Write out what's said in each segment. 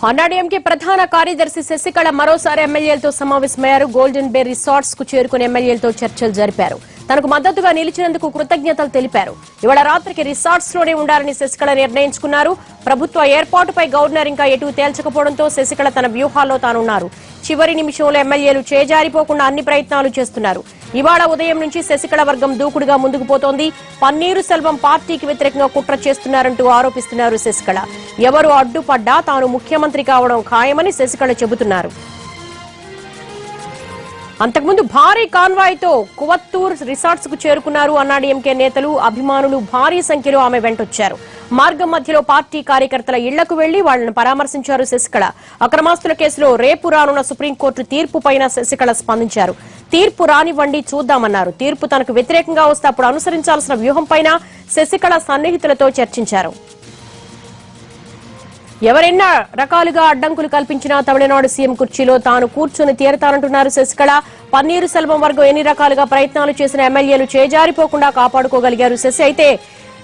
అన్నాడీఎంకే ప్రధాన కార్యదర్శి శశికళ మరోసారి ఎమ్మెల్యేలతో సమావేశమయ్యారు. గోల్డెన్ బే రిసార్ట్స్ కు చేరుకుని ఎమ్మెల్యేలతో చర్చలు జరిపారు. తనకు మద్దతుగా నిలిచినందుకు కృతజ్ఞతలు తెలిపారు. ఇవాళ రాత్రికి రిసార్ట్స్ లోనే ఉండాలని శశికళ నిర్ణయించుకున్నారు. ప్రభుత్వ ఏర్పాటుపై గవర్నర్ ఇంకా ఎటు తేల్చకపోవడంతో శశికళ తన వ్యూహాల్లో తానున్నారు. చివరి నిమిషంలో ఎమ్మెల్యేలు చేజారిపోకుండా అన్ని ప్రయత్నాలు చేస్తున్నారు. ఇవాళ ఉదయం నుంచి శశికళ వర్గం దూకుడుగా ముందుకు పోతోంది. పన్నీరు సెల్వం పార్టీకి వ్యతిరేకంగా కుట్ర చేస్తున్నారంటూ ఆరోపిస్తున్నారు శశికళ. ఎవరు అడ్డుపడ్డా తాను ముఖ్యమంత్రి కావడం ఖాయమని శశికళ చెబుతున్నారు. అంతకుముందు భారీ కాన్వాయ్ తో కువత్తూర్ రిసార్ట్స్ కు చేరుకున్నారు అన్నాడీఎంకే నేతలు, అభిమానులు భారీ సంఖ్యలో ఆమె వెంటొచ్చారు. మార్గం మధ్యలో పార్టీ కార్యకర్తల ఇళ్లకు వెళ్లి వాళ్లను పరామర్శించారు శశికళ. అక్రమాస్తుల కేసులో రేపు రానున్న సుప్రీంకోర్టు తీర్పు పైన శశికళ స్పందించారు. తీర్పు రానివ్వండి చూద్దామన్నారు. తీర్పు తనకు వ్యతిరేకంగా వస్తే అప్పుడు అనుసరించాల్సిన వ్యూహం పైన శశికళ సన్నిహితులతో చర్చించారు. ఎవరెన్నో రకాలుగా అడ్డంకులు కల్పించినా తమిళనాడు సీఎం కుర్చీలో తాను కూర్చుని తీరతానంటున్నారు శశికళ. పన్నీరు సెల్వం వర్గం ఎన్ని రకాలుగా ప్రయత్నాలు చేసిన ఎమ్మెల్యేలు చేజారిపోకుండా కాపాడుకోగలిగారు శశి. అయితే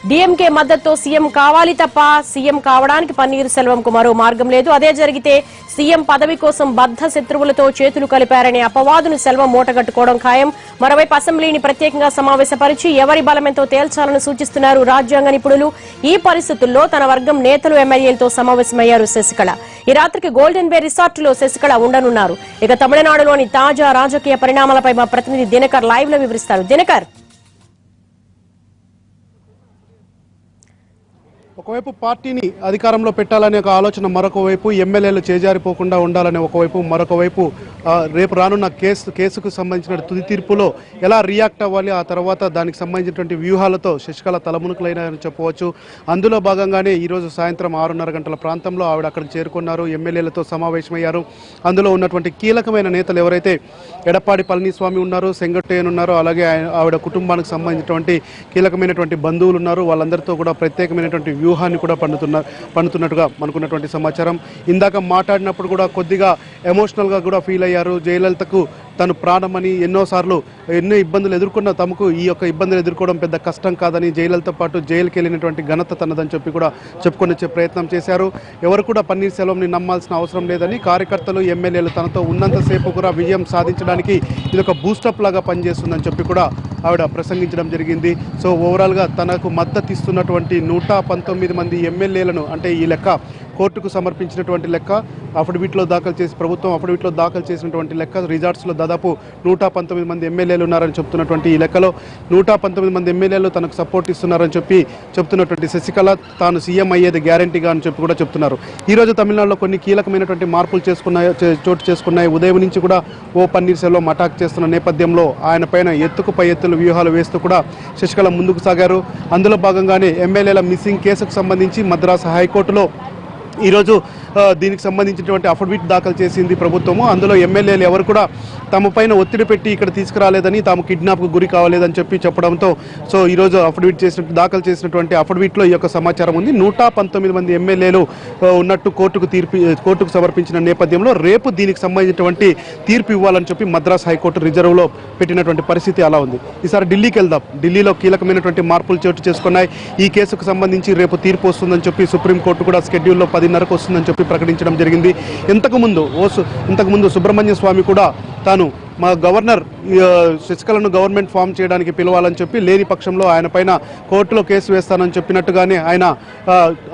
డీఎంకే మద్దతుతో సీఎం కావాలి తప్ప సీఎం కావడానికి పన్నీరు సెల్వంకు మరో మార్గం లేదు. అదే జరిగితే సీఎం పదవి కోసం బద్ధ శత్రువులతో చేతులు కలిపారనే అపవాదును సెల్వం మూటగట్టుకోవడం ఖాయం. మరోవైపు అసెంబ్లీని ప్రత్యేకంగా సమావేశపరిచి ఎవరి బలమెంతో తేల్చాలని సూచిస్తున్నారు రాజ్యాంగ నిపుణులు. ఈ పరిస్థితుల్లో తన వర్గం నేతలు ఎమ్మెల్యేలతో సమావేశమయ్యారు శశికళ. ఈ రాత్రికి గోల్డెన్ బే రిసార్ట్ లో శశికళ ఉండనున్నారు. ఇక తమిళనాడులోని తాజా రాజకీయ పరిణామాలపై మా ప్రతినిధి దినకర్ లైవ్ లో వివరిస్తారు. దినకర్, ఒకవైపు పార్టీని అధికారంలో పెట్టాలనే ఒక ఆలోచన, మరొక వైపు ఎమ్మెల్యేలు చేజారిపోకుండా ఉండాలనే ఒకవైపు, మరొక వైపు రేపు రానున్న కేసుకు సంబంధించిన తుది తీర్పులో ఎలా రియాక్ట్ అవ్వాలి, ఆ తర్వాత దానికి సంబంధించినటువంటి వ్యూహాలతో శశికళ తలమునుకులైనారని చెప్పవచ్చు. అందులో భాగంగానే ఈరోజు సాయంత్రం 6:30 గంటల ప్రాంతంలో ఆవిడ అక్కడికి చేరుకున్నారు, ఎమ్మెల్యేలతో సమావేశమయ్యారు. అందులో ఉన్నటువంటి కీలకమైన నేతలు ఎవరైతే ఎడప్పాడి పళనిస్వామి ఉన్నారు, సెంగట్టయ్యన్ ఉన్నారు, అలాగే ఆవిడ కుటుంబానికి సంబంధించినటువంటి కీలకమైనటువంటి బంధువులు ఉన్నారు. వాళ్ళందరితో కూడా ప్రత్యేకమైనటువంటి వ్యూహాన్ని కూడా పండుతున్నట్టుగా మనకున్నటువంటి సమాచారం. ఇందాక మాట్లాడినప్పుడు కూడా కొద్దిగా ఎమోషనల్గా కూడా ఫీల్ అయ్యారు. జయలలితకు తను ప్రాణమని, ఎన్నో ఇబ్బందులు ఎదుర్కొన్న తమకు ఈ యొక్క ఇబ్బందులు ఎదుర్కోవడం పెద్ద కష్టం కాదని, జయలలిత పాటు జైలుకి వెళ్ళినటువంటి ఘనత తనదని చెప్పి కూడా చెప్పుకొని వచ్చే ప్రయత్నం చేశారు. ఎవరు కూడా పన్నీర్ సెల్వంని నమ్మాల్సిన అవసరం లేదని, కార్యకర్తలు ఎమ్మెల్యేలు తనతో ఉన్నంతసేపు కూడా విజయం సాధించడానికి ఇది ఒక బూస్టప్ లాగా పనిచేస్తుందని చెప్పి కూడా ఆవిడ ప్రసంగించడం జరిగింది. సో ఓవరాల్గా తనకు మద్దతు ఇస్తున్నటువంటి 119 మంది ఎమ్మెల్యేలను, అంటే ఈ లెక్క కోర్టుకు సమర్పించినటువంటి లెక్క, ప్రభుత్వం అఫిడవిట్లో దాఖలు చేసినటువంటి లెక్క, రిజార్ట్స్లో దాదాపు 119 మంది ఎమ్మెల్యేలు ఉన్నారని చెప్తున్నటువంటి ఈ లెక్కలో 119 మంది ఎమ్మెల్యేలు తనకు సపోర్ట్ ఇస్తున్నారని చెప్తున్నటువంటి శశికళ తాను సీఎం అయ్యేది గ్యారంటీగా అని చెప్పి కూడా చెప్తున్నారు. ఈరోజు తమిళనాడులో కొన్ని కీలకమైనటువంటి మార్పులు చోటు చేసుకున్నాయి. ఉదయం నుంచి కూడా ఓ పన్నీర్ సెల్వం అటాక్ చేస్తున్న నేపథ్యంలో ఆయన పైన ఎత్తుకు పై ఎత్తులు వ్యూహాలు వేస్తూ కూడా శశికళ ముందుకు సాగారు. అందులో భాగంగానే ఎమ్మెల్యేల మిస్సింగ్ కేసుకు సంబంధించి మద్రాసు హైకోర్టులో ఈరోజు దీనికి సంబంధించినటువంటి అఫిడవిట్ దాఖలు చేసింది ప్రభుత్వము. అందులో ఎమ్మెల్యేలు ఎవరు కూడా తమ పైన ఒత్తిడి పెట్టి ఇక్కడ తీసుకురాలేదని, తాము కిడ్నాప్కు గురి కావాలేదని చెప్పడంతో సో ఈరోజు దాఖలు చేసినటువంటి అఫిడవిట్లో ఈ యొక్క సమాచారం ఉంది. 119 మంది ఎమ్మెల్యేలు ఉన్నట్టు కోర్టుకు సమర్పించిన నేపథ్యంలో రేపు దీనికి సంబంధించినటువంటి తీర్పు ఇవ్వాలని చెప్పి మద్రాస్ హైకోర్టు రిజర్వ్లో పెట్టినటువంటి పరిస్థితి అలా ఉంది. ఈసారి ఢిల్లీకి వెళ్దాం. ఢిల్లీలో కీలకమైనటువంటి మార్పులు చోటు చేసుకున్నాయి. ఈ కేసుకు సంబంధించి రేపు తీర్పు వస్తుందని చెప్పి సుప్రీంకోర్టు కూడా స్కెడ్యూల్లో 10:30కు వస్తుందని చెప్పి ప్రకటించడం జరిగింది. ఇంతకుముందు సుబ్రహ్మణ్య స్వామి కూడా తాను మా గవర్నర్ శశికళను గవర్నమెంట్ ఫామ్ చేయడానికి పిలవాలని చెప్పి, లేని పక్షంలో ఆయన పైన కోర్టులో కేసు వేస్తానని చెప్పినట్టుగానే ఆయన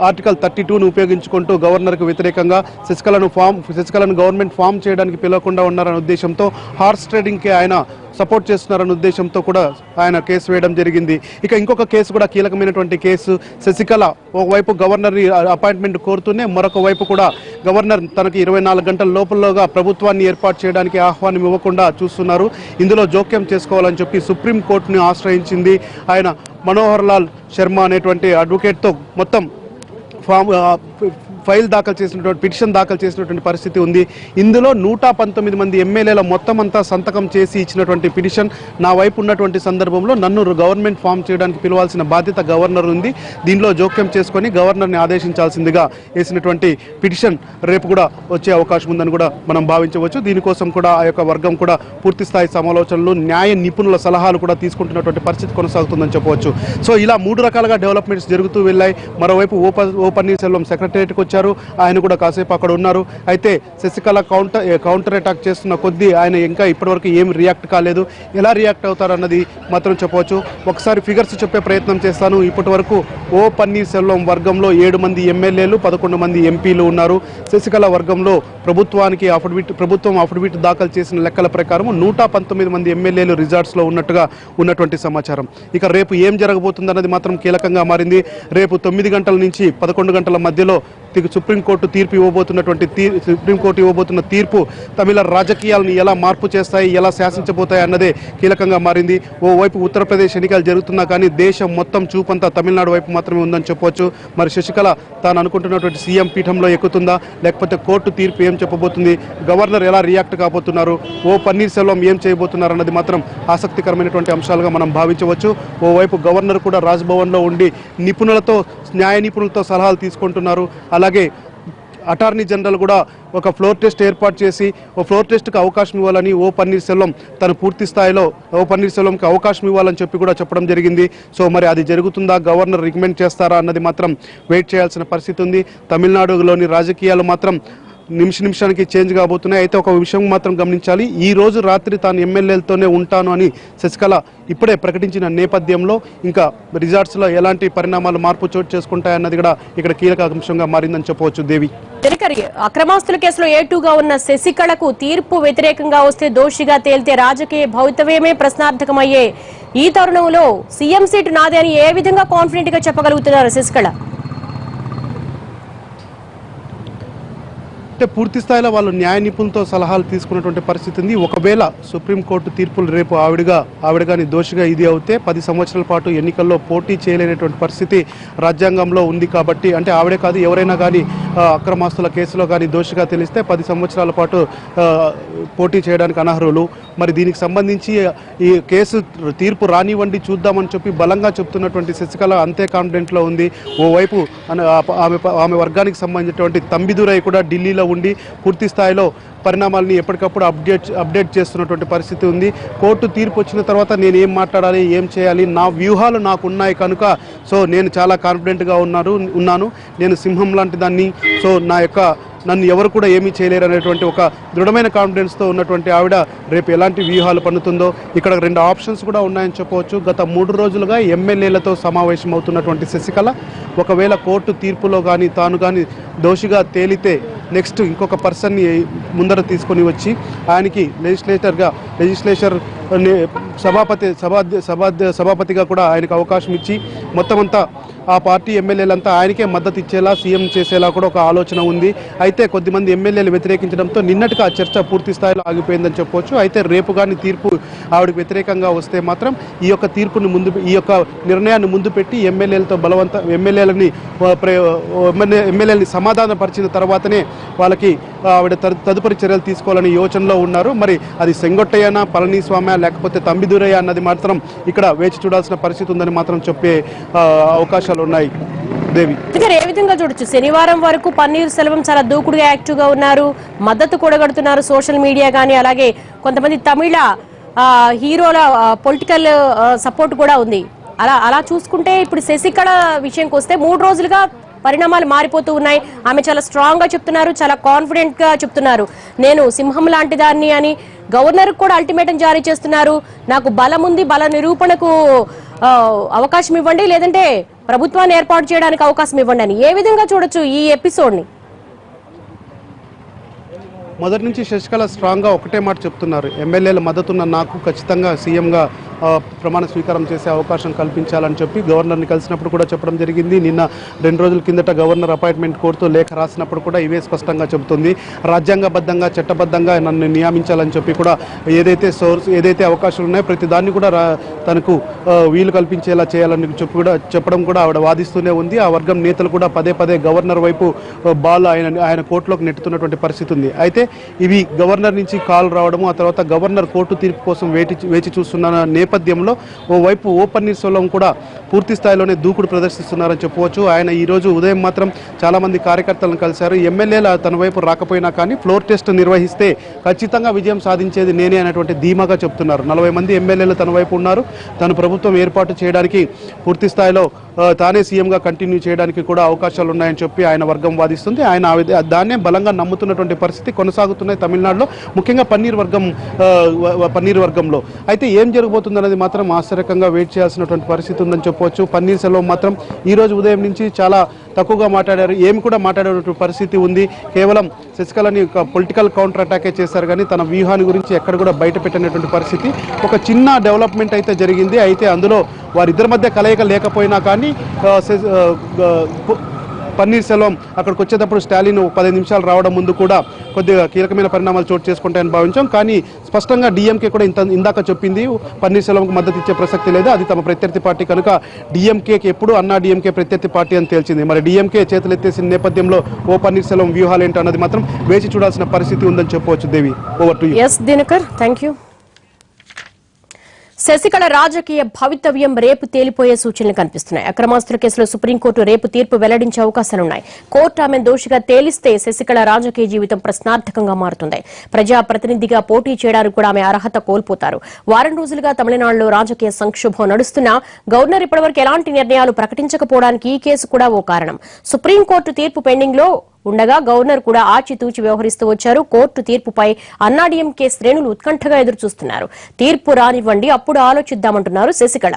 ఆర్టికల్ 32ను ఉపయోగించుకుంటూ గవర్నర్కు వ్యతిరేకంగా శశికళను గవర్నమెంట్ ఫామ్ చేయడానికి పిలవకుండా ఉన్నారనే ఉద్దేశంతో హార్స్ ట్రేడింగ్కి ఆయన సపోర్ట్ చేస్తున్నారన్న ఉద్దేశంతో కూడా ఆయన కేసు వేయడం జరిగింది. ఇక ఇంకొక కేసు కూడా కీలకమైనటువంటి కేసు. శశికళ ఒకవైపు గవర్నర్ అపాయింట్మెంట్ కోరుతూనే మరొక వైపు కూడా గవర్నర్ తనకి 24 గంటల లోపలగా ప్రభుత్వాన్ని ఏర్పాటు చేయడానికి ఆహ్వానం ఇవ్వకుండా చూస్తున్నారు. ఇందులో జోక్యం చేసుకోవాలని చెప్పి సుప్రీంకోర్టుని ఆశ్రయించింది. ఆయన మనోహర్ లాల్ శర్మ అనేటువంటి అడ్వకేట్తో మొత్తం పిటిషన్ దాఖలు చేసినటువంటి పరిస్థితి ఉంది. ఇందులో 119 మంది ఎమ్మెల్యేల మొత్తం అంతా సంతకం చేసి ఇచ్చినటువంటి పిటిషన్ నా వైపు ఉన్నటువంటి సందర్భంలో నన్ను గవర్నమెంట్ ఫామ్ చేయడానికి పిలవాల్సిన బాధ్యత గవర్నర్ ఉంది, దీనిలో జోక్యం చేసుకొని గవర్నర్ని ఆదేశించాల్సిందిగా వేసినటువంటి పిటిషన్ రేపు కూడా వచ్చే అవకాశం ఉందని కూడా మనం భావించవచ్చు. దీనికోసం కూడా ఆ యొక్క వర్గం కూడా పూర్తి స్థాయి సమాలోచనలు, న్యాయ నిపుణుల సలహాలు కూడా తీసుకుంటున్నటువంటి పరిస్థితి కొనసాగుతుందని చెప్పవచ్చు. సో ఇలా 3 రకాలుగా డెవలప్మెంట్స్ జరుగుతూ వెళ్ళాయి. మరోవైపు ఓ పన్నీర్ సెల్వం సెక్రటేరియట్కి వచ్చారు. పిలిపించారు. ఆయన కూడా కాసేపు అక్కడ ఉన్నారు. అయితే శశికళ కౌంటర్ అటాక్ చేస్తున్న కొద్దీ ఆయన ఇంకా ఇప్పటివరకు ఏం రియాక్ట్ కాలేదు. ఎలా రియాక్ట్ అవుతారన్నది మాత్రం చెప్పవచ్చు. ఒకసారి ఫిగర్స్ చెప్పే ప్రయత్నం చేస్తాను. ఇప్పటి వరకు ఓ పన్నీర్ సెల్వం వర్గంలో 7 మంది ఎమ్మెల్యేలు 11 మంది ఎంపీలు ఉన్నారు. శశికళ వర్గంలో ప్రభుత్వం అఫిడవిట్ దాఖలు చేసిన లెక్కల ప్రకారం 119 మంది ఎమ్మెల్యేలు రిజార్ట్స్లో ఉన్నటువంటి సమాచారం. ఇక రేపు ఏం జరగబోతుందన్నది మాత్రం కీలకంగా మారింది. రేపు 9 గంటల నుంచి 11 గంటల మధ్యలో సుప్రీంకోర్టు ఇవ్వబోతున్న తీర్పు తమిళ రాజకీయాలను ఎలా మార్పు చేస్తాయి, ఎలా శాసించబోతాయి అన్నదే కీలకంగా మారింది. ఓవైపు ఉత్తరప్రదేశ్ ఎన్నికలు జరుగుతున్నా కానీ దేశం మొత్తం చూపంతా తమిళనాడు వైపు మాత్రమే ఉందని చెప్పవచ్చు. మరి శశికళ తాను అనుకుంటున్నటువంటి సీఎం పీఠంలో ఎక్కుతుందా, లేకపోతే కోర్టు తీర్పు ఏం చెప్పబోతుంది, గవర్నర్ ఎలా రియాక్ట్ కాబోతున్నారు, ఓ పన్నీర్ సెల్వం ఏం చేయబోతున్నారు అన్నది మాత్రం ఆసక్తికరమైనటువంటి అంశాలుగా మనం భావించవచ్చు. ఓవైపు గవర్నర్ కూడా రాజ్భవన్లో ఉండి న్యాయ నిపుణులతో సలహాలు తీసుకుంటున్నారు. అలాగే అటార్నీ జనరల్ కూడా ఒక ఫ్లోర్ టెస్ట్ ఏర్పాటు చేసి ఫ్లోర్ టెస్ట్కి అవకాశం ఇవ్వాలని ఓ పన్నీర్ సెల్వంకి అవకాశం ఇవ్వాలని చెప్పి కూడా చెప్పడం జరిగింది. సో మరి అది జరుగుతుందా, గవర్నర్ రికమెండ్ చేస్తారా అన్నది మాత్రం వెయిట్ చేయాల్సిన పరిస్థితి ఉంది. తమిళనాడులోని రాజకీయాలు మాత్రం నిమిషానికి చేంజ్ కాబోతున్నాయి. అయితే ఒక విషయం మాత్రం గమనించాలి. ఈ రోజు రాత్రి తాను ఎమ్మెల్యేలతోనే ఉంటాను అని శశికళ ఇప్పుడే ప్రకటించిన నేపథ్యంలో ఇంకా రిజార్ట్స్లో ఎలాంటి పరిణామాలు మార్పు చోటు చేసుకుంటాయన్నది కూడా ఇక్కడ కీలక అంశంగా మారిందని చెప్పవచ్చు. దేవి, అక్రమాస్తుల కేసులో ఏటూగా ఉన్న శశికళకు తీర్పు వ్యతిరేకంగా వస్తే దోషిగా తేలితే రాజకీయ భవితవ్యమే ప్రశ్నార్థకమయ్యే ఈ తరుణంలో సీఎం సీటు నాదే అని ఏ విధంగా కాన్ఫిడెంట్ గా చెప్పగలుగుతున్నారు శశికళ? అంటే పూర్తి స్థాయిలో వాళ్ళు న్యాయ నిపుణులతో సలహాలు తీసుకున్నటువంటి పరిస్థితి ఉంది. ఒకవేళ సుప్రీంకోర్టు తీర్పులు రేపు ఆవిడ కానీ దోషిగా ఇది అవుతే 10 సంవత్సరాల పాటు ఎన్నికల్లో పోటీ చేయలేనటువంటి పరిస్థితి రాజ్యాంగంలో ఉంది. కాబట్టి అంటే ఆవిడే కాదు, ఎవరైనా కానీ అక్రమాస్తుల కేసులో కానీ దోషిగా తెలిస్తే 10 సంవత్సరాల పాటు పోటీ చేయడానికి అనర్హులు. మరి దీనికి సంబంధించి ఈ కేసు తీర్పు రానివ్వండి చూద్దామని చెప్పి బలంగా చెప్తున్నటువంటి శశికళ అంతే కాన్ఫిడెంట్లో ఉంది. ఓవైపు ఆమె వర్గానికి సంబంధించినటువంటి తంబిదురై కూడా ఢిల్లీలో ఉండి పూర్తి స్థాయిలో పరిణామాలని ఎప్పటికప్పుడు అప్డేట్ చేస్తున్నటువంటి పరిస్థితి ఉంది. కోర్టు తీర్పు వచ్చిన తర్వాత నేను ఏం మాట్లాడాలి, ఏం చేయాలి, నా వ్యూహాలు నాకు ఉన్నాయి కనుక సో నేను చాలా కాన్ఫిడెంట్గా ఉన్నాను, నేను సింహం లాంటి దాన్ని, సో నన్ను ఎవరు కూడా ఏమీ చేయలేరు అనేటువంటి ఒక దృఢమైన కాన్ఫిడెన్స్తో ఉన్నటువంటి ఆవిడ రేపు ఎలాంటి వ్యూహాలు పన్నుతుందో. ఇక్కడ 2 ఆప్షన్స్ కూడా ఉన్నాయని చెప్పవచ్చు. గత 3 రోజులుగా ఎమ్మెల్యేలతో సమావేశం అవుతున్నటువంటి శశికళ ఒకవేళ కోర్టు తీర్పులో కానీ తాను కానీ దోషిగా తేలితే నెక్స్ట్ ఇంకొక పర్సన్ని ముందర తీసుకొని వచ్చి ఆయనకి లెజిస్లేచర్ సభాపతిగా కూడా ఆయనకు అవకాశం ఇచ్చి మొత్తం అంతా ఆ పార్టీ ఎమ్మెల్యేలంతా ఆయనకే మద్దతు ఇచ్చేలా సీఎం చేసేలా కూడా ఒక ఆలోచన ఉంది. అయితే కొద్దిమంది ఎమ్మెల్యేలు వ్యతిరేకించడంతో నిన్నటికి ఆ చర్చ పూర్తి స్థాయిలో ఆగిపోయిందని చెప్పవచ్చు. అయితే రేపు కానీ తీర్పు ఆవిడకి వ్యతిరేకంగా వస్తే మాత్రం ఈ యొక్క నిర్ణయాన్ని ముందు పెట్టి ఎమ్మెల్యేలని సమాధానపరిచిన తర్వాతనే వాళ్ళకి ఆవిడ తదుపరి చర్యలు తీసుకోవాలని యోచనలో ఉన్నారు. మరి అది సెంగొట్టయ్యనా, పళనిస్వామి లేకపోతే తంబిదురయ్య అన్నది మాత్రం ఇక్కడ వేచి చూడాల్సిన పరిస్థితి ఉందని మాత్రం చెప్పే అవకాశాలు ఉన్నాయి. దేవి, ఏ విధంగా చూడొచ్చు? శనివారం వరకు పన్నీర్ సెల్వం చాలా దూకుడుగా యాక్టివ్ గా ఉన్నారు, మద్దతు కూడగడుతున్నారు సోషల్ మీడియా కానీ, అలాగే కొంతమంది తమిళ హీరోల పొలిటికల్ సపోర్ట్ కూడా ఉంది. అలా చూసుకుంటే ఇప్పుడు శశికళ విషయంకి వస్తే 3 రోజులుగా పరిణామాలు మారిపోతూ ఉన్నాయి. ఆమె చాలా స్ట్రాంగ్ గా చెప్తున్నారు, చాలా కాన్ఫిడెంట్ గా చెప్తున్నారు, నేను సింహం లాంటి దాన్ని అని. గవర్నర్ కూడా అల్టిమేటం జారీ చేస్తున్నారు, నాకు బలం ఉంది, బల నిరూపణకు అవకాశం ఇవ్వండి, లేదంటే ప్రభుత్వాన్ని ఏర్పాటు చేయడానికి అవకాశం ఇవ్వండి అని. ఏ విధంగా చూడొచ్చు ఈ ఎపిసోడ్ ని? మొదటి నుంచి శశికళ స్ట్రాంగ్గా ఒకటే మాట చెప్తున్నారు, ఎమ్మెల్యేల మద్దతున్న నాకు ఖచ్చితంగా సీఎంగా ప్రమాణ స్వీకారం చేసే అవకాశం కల్పించాలని చెప్పి గవర్నర్ని కలిసినప్పుడు కూడా చెప్పడం జరిగింది. నిన్న 2 రోజుల కిందట గవర్నర్ అపాయింట్మెంట్ కోరుతూ లేఖ రాసినప్పుడు కూడా ఇవే స్పష్టంగా చెబుతుంది. రాజ్యాంగబద్ధంగా చట్టబద్ధంగా నన్ను నియమించాలని చెప్పి కూడా ఏదైతే అవకాశాలు ఉన్నాయో ప్రతి దాన్ని కూడా తనకు వీలు కల్పించేలా చేయాలని చెప్పడం కూడా ఆవిడ వాదిస్తూనే ఉంది. ఆ వర్గం నేతలు కూడా పదే గవర్నర్ వైపు బాల్ ఆయన కోర్టులోకి నెట్టుతున్నటువంటి పరిస్థితి ఉంది. అయితే ఇవి గవర్నర్ నుంచి కాల్ రావడము, ఆ తర్వాత గవర్నర్ కోర్టు తీర్పు కోసం వేచి చూస్తున్న నేపథ్యంలో ఓవైపు ఓ పన్నీర్ సెల్వం కూడా పూర్తి స్థాయిలోనే దూకుడు ప్రదర్శిస్తున్నారని చెప్పవచ్చు. ఆయన ఈరోజు ఉదయం మాత్రం చాలామంది కార్యకర్తలను కలిశారు. ఎమ్మెల్యేలు తన వైపు రాకపోయినా కానీ ఫ్లోర్ టెస్ట్ నిర్వహిస్తే ఖచ్చితంగా విజయం సాధించేది నేనే అనేటువంటి ధీమాగా చెప్తున్నారు. 40 మంది ఎమ్మెల్యేలు తన వైపు ఉన్నారు, తను ప్రభుత్వం ఏర్పాటు చేయడానికి పూర్తి స్థాయిలో తానే సీఎంగా కంటిన్యూ చేయడానికి కూడా అవకాశాలు ఉన్నాయని చెప్పి ఆయన వర్గం వాదిస్తుంది. ఆయన దాన్నే బలంగా నమ్ముతున్నటువంటి పరిస్థితి కొనసాగుతున్నాయి తమిళనాడులో, ముఖ్యంగా పన్నీర్ వర్గంలో. అయితే ఏం జరగబోతుందనేది మాత్రం ఆశ్చర్యకంగా వెయిట్ చేయాల్సినటువంటి పరిస్థితి ఉందని చెప్పవచ్చు. పన్నీర్ సెల్వం మాత్రం ఈ రోజు ఉదయం నుంచి చాలా తక్కువగా మాట్లాడారు, ఏమి కూడా మాట్లాడేటువంటి పరిస్థితి ఉంది. కేవలం శశికళని పొలిటికల్ కౌంటర్ అటాకే చేశారు కానీ తన వ్యూహాన్ని గురించి ఎక్కడ కూడా బయట పెట్టినటువంటి పరిస్థితి. ఒక చిన్న డెవలప్మెంట్ అయితే జరిగింది. అయితే అందులో వారిద్దరి మధ్య కలయిక లేకపోయినా కానీ పన్నీర్ సెల్వం అక్కడికి వచ్చేటప్పుడు స్టాలిన్ 15 నిమిషాలు రావడం ముందు కూడా కొద్దిగా కీలకమైన పరిణామాలు చోటు చేసుకుంటాయని భావించాం. కానీ స్పష్టంగా డిఎంకే కూడా ఇందాక చెప్పింది పన్నీర్ సెల్వంకు మద్దతు ఇచ్చే ప్రసక్తి లేదు, అది తమ ప్రత్యర్థి పార్టీ కనుక డిఎంకేకి ఎప్పుడు అన్నా డిఎంకే ప్రత్యర్థి పార్టీ అని తేల్చింది. మరి డిఎంకే చేతులెత్తేసిన నేపథ్యంలో ఓ పన్నీర్ సెల్వం వ్యూహాలు ఏంటో అన్నది మాత్రం వేచి చూడాల్సిన పరిస్థితి ఉందని చెప్పవచ్చు. Devi, over to you. Yes Dinakar, thank you. Sasikala రాజకీయ భవితవ్యం రేపు తేలిపోయే సూచనలు కనిపిస్తున్నాయి. అక్రమాస్తుల కేసులో సుప్రీంకోర్టు రేపు తీర్పు వెల్లడించే అవకాశాలున్నాయి. కోర్టు ఆమె దోషిగా తేలిస్తే శశికళ రాజకీయ జీవితం ప్రశ్నార్థకంగా మారుతుంది. ప్రజాప్రతినిధిగా పోటీ చేయడానికి కూడా ఆమె అర్హత కోల్పోతారు. వారం రోజులుగా తమిళనాడులో రాజకీయ సంక్షోభం నడుస్తున్నా గవర్నర్ ఇప్పటివరకు ఎలాంటి నిర్ణయాలు ప్రకటించకపోవడానికి ఈ కేసు కూడా ఓ కారణం. సుప్రీంకోర్టు తీర్పు పెండింగ్ లో ఉండగా గవర్నర్ కూడా ఆచితూచి వ్యవహరిస్తూ వచ్చారు. కోర్టు తీర్పుపై అన్నాడీఎంకే శ్రేణులు ఉత్కంఠగా ఎదురుచూస్తున్నారు. తీర్పు రానివ్వండి, అప్పుడు ఆలోచిద్దామంటున్నారు శశికళ.